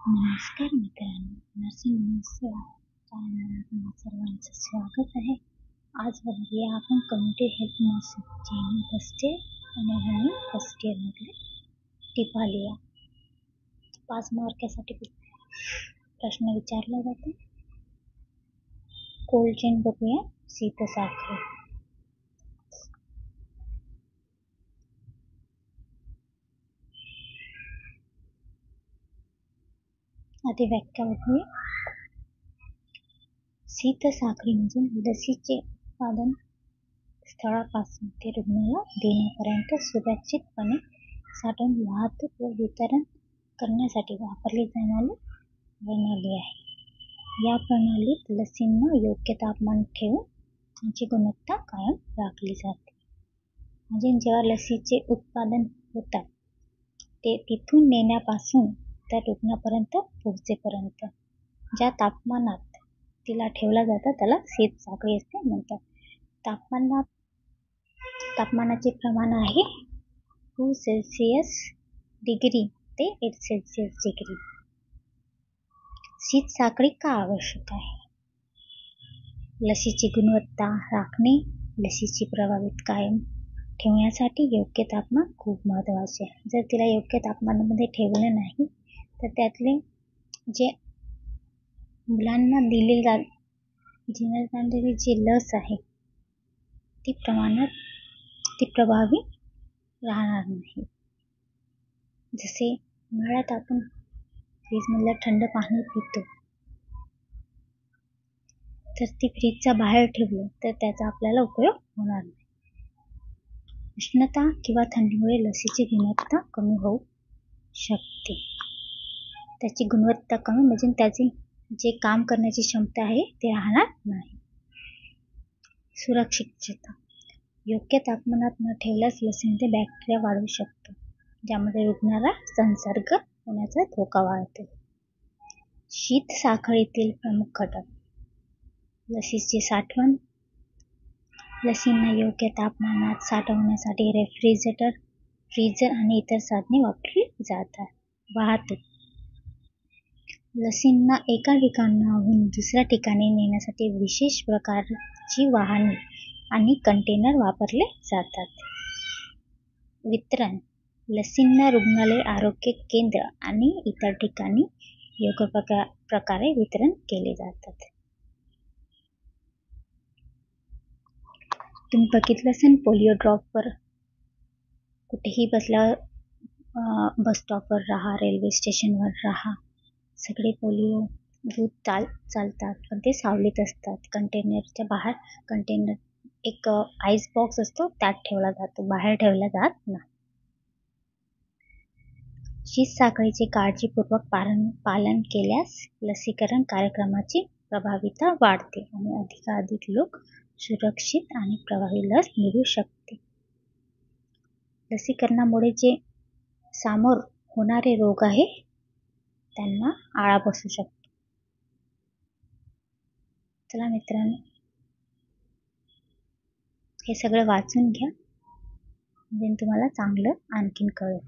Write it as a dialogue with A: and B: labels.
A: नमस्कार मित्रांनो, नर्सिंग न्यूजच्या चॅनलवर तुम्हा सर्वांचं स्वागत आहे. आज बघूया आपण community health nurse jenny first year आणि रनिंग फर्स्ट इयरमधले टिपालिया 5 मार्कासाठी प्रश्न विचारला जातो. कोल्ड चेन बघूया. शीतसाखळी. आधी व्याख्या बघूया. शीतसाखळीमधून लसीचे उत्पादन स्थळापासून ते रुग्णाला देण्यापर्यंत सुरक्षितपणे साठवून वाहतूक व वितरण करण्यासाठी वापरली जाणारी प्रणाली आहे. या प्रणालीत लसींना योग्य तापमान ठेवून त्यांची गुणवत्ता कायम राखली जाते. म्हणजे जेव्हा लसीचे उत्पादन होतात ते तिथून नेण्यापासून त्या रुग्णापर्यंत पोहोचेपर्यंत ज्या तापमानात तिला ठेवला जातं त्याला शीतसाखळी असे म्हणतात. तापमानाचे प्रमाण आहे 2 सेल्सिअस डिग्री ते 8 सेल्सिअस डिग्री. शीतसाखळी का आवश्यक आहे? लसीची गुणवत्ता राखणे, लसीची प्रभावित कायम ठेवण्यासाठी योग्य तापमान खूप महत्त्वाचे आहे. जर तिला योग्य तापमानामध्ये ठेवलं नाही तर त्यातले जे मुलांना दिली जाणारी जी लस आहे ती प्रभावी राहणार नाही. जसे उन्हाळ्यात आपण फ्रीजमधलं थंड पाणी पितो तर ती फ्रीजच्या बाहेर ठेवलं तर त्याचा आपल्याला उपयोग होणार नाही. उष्णता किंवा थंडीमुळे लसीची गुणवत्ता कमी होऊ शकते. त्याची गुणवत्ता कमी म्हणजे त्याची जे काम करण्याची क्षमता आहे ते राहणार नाही. सुरक्षितता. योग्य तापमानात न ठेवल्यास लसीमध्ये बॅक्टेरिया वाढू शकतो, ज्यामध्ये रुग्णाला संसर्ग होण्याचा धोका वाढतो. शीतसाखळीतील प्रमुख घटक. लसीची साठवण. लसींना योग्य तापमानात साठवण्यासाठी रेफ्रिजरेटर, फ्रीजर आणि इतर साधने वापरली जातात. वाहतूक. लसींना एका ठिकाणाहून दुसऱ्या ठिकाणी नेण्यासाठी विशेष प्रकारची वाहने आणि कंटेनर वापरले जातात. वितरण. लसींना रुग्णालय, आरोग्य केंद्र आणि इतर ठिकाणी योग्य प्रकारे वितरण केले जातात. तुम्ही बघितलं असेल पोलिओ ड्रॉपवर कुठेही बसल्यावर बस स्टॉपवर राहा, रेल्वे स्टेशनवर राहा, सगळे पोलिओ दूध चालतात पण ते सावलीत असतात. कंटेनरच्या बाहेर कंटेनर एक आईस बॉक्स असतो त्यात ठेवला जातो, बाहेर ठेवला जात नाही. शीतसाखळीचे काळजीपूर्वक पालन केल्यास लसीकरण कार्यक्रमाची प्रभावीता वाढते आणि अधिकाधिक लोक सुरक्षित आणि प्रभावी लस मिळू शकते. लसीकरणामुळे जे समोर होणारे रोग आहे त्यांना आळा बसू शकतो. चला मित्रांनो, हे सगळं वाचून घ्या म्हणजे तुम्हाला चांगलं आणखीन कळेल.